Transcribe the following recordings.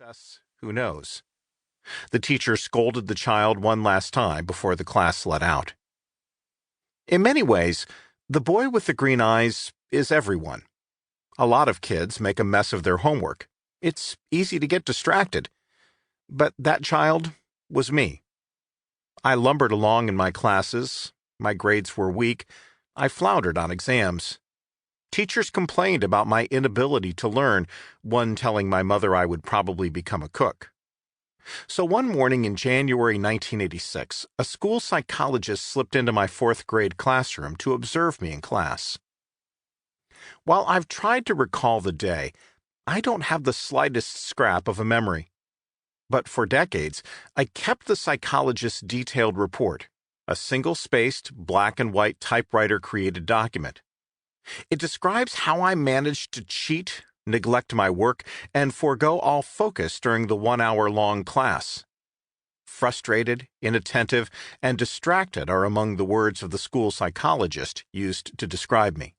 Success? Who knows? The teacher scolded the child one last time before the class let out. In many ways, the boy with the green eyes is everyone. A lot of kids make a mess of their homework. It's easy to get distracted. But that child was me. I lumbered along in my classes. My grades were weak. I floundered on exams. Teachers complained about my inability to learn, one telling my mother I would probably become a cook. So one morning in January 1986, a school psychologist slipped into my fourth grade classroom to observe me in class. While I've tried to recall the day, I don't have the slightest scrap of a memory. But for decades, I kept the psychologist's detailed report, a single-spaced, black and white typewriter-created document. It describes how I managed to cheat, neglect my work, and forego all focus during the 1-hour-long class. Frustrated, inattentive, and distracted are among the words of the school psychologist used to describe me.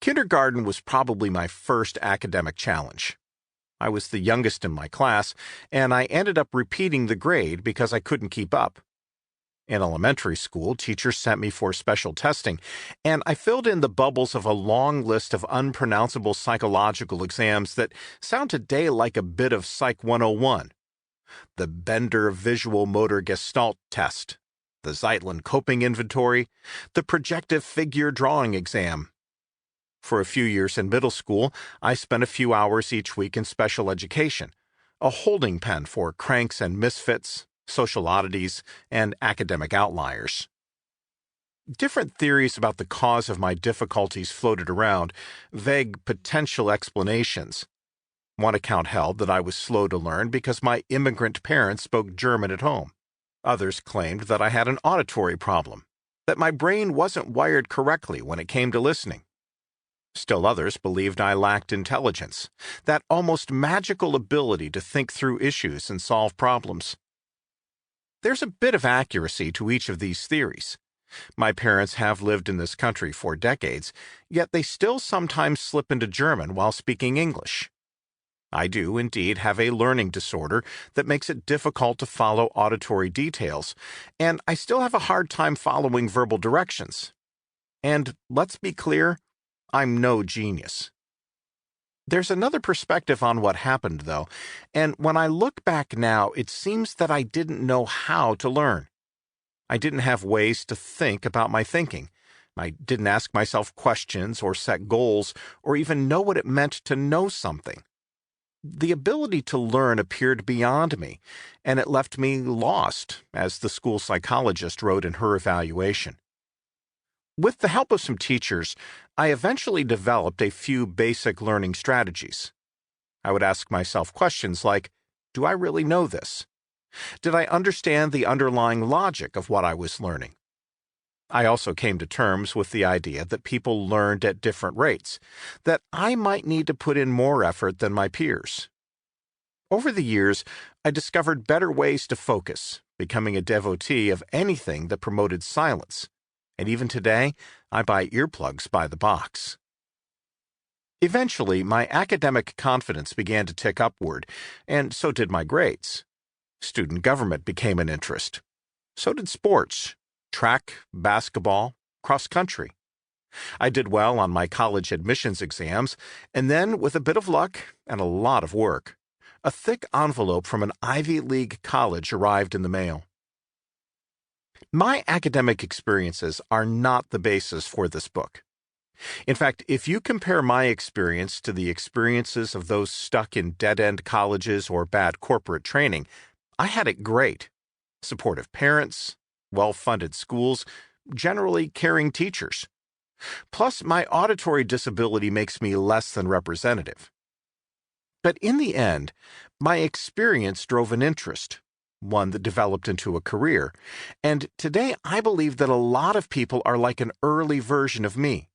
Kindergarten was probably my first academic challenge. I was the youngest in my class, and I ended up repeating the grade because I couldn't keep up. In elementary school, teachers sent me for special testing, and I filled in the bubbles of a long list of unpronounceable psychological exams that sound today like a bit of Psych 101. The Bender Visual Motor Gestalt Test, the Zeitlin Coping Inventory, the Projective Figure Drawing Exam. For a few years in middle school, I spent a few hours each week in special education, a holding pen for cranks and misfits, social oddities, and academic outliers. Different theories about the cause of my difficulties floated around, vague potential explanations. One account held that I was slow to learn because my immigrant parents spoke German at home. Others claimed that I had an auditory problem, that my brain wasn't wired correctly when it came to listening. Still others believed I lacked intelligence, that almost magical ability to think through issues and solve problems. There's a bit of accuracy to each of these theories. My parents have lived in this country for decades, yet they still sometimes slip into German while speaking English. I do indeed have a learning disorder that makes it difficult to follow auditory details, and I still have a hard time following verbal directions. And let's be clear, I'm no genius. There's another perspective on what happened, though, and when I look back now, it seems that I didn't know how to learn. I didn't have ways to think about my thinking. I didn't ask myself questions or set goals or even know what it meant to know something. The ability to learn appeared beyond me, and it left me lost, as the school psychologist wrote in her evaluation. With the help of some teachers, I eventually developed a few basic learning strategies. I would ask myself questions like, do I really know this? Did I understand the underlying logic of what I was learning? I also came to terms with the idea that people learned at different rates, that I might need to put in more effort than my peers. Over the years, I discovered better ways to focus, becoming a devotee of anything that promoted silence. And even today, I buy earplugs by the box. Eventually, my academic confidence began to tick upward, and so did my grades. Student government became an interest. So did sports, track, basketball, cross-country. I did well on my college admissions exams, and then, with a bit of luck and a lot of work, a thick envelope from an Ivy League college arrived in the mail. My academic experiences are not the basis for this book. In fact, if you compare my experience to the experiences of those stuck in dead-end colleges or bad corporate training, I had it great. Supportive parents, well-funded schools, generally caring teachers. Plus, my auditory disability makes me less than representative. But in the end, my experience drove an interest, one that developed into a career, and today I believe that a lot of people are like an early version of me.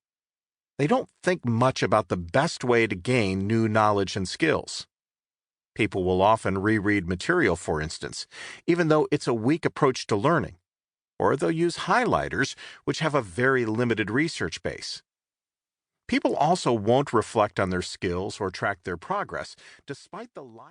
They don't think much about the best way to gain new knowledge and skills. People will often reread material, for instance, even though it's a weak approach to learning, or they'll use highlighters, which have a very limited research base. People also won't reflect on their skills or track their progress, despite the live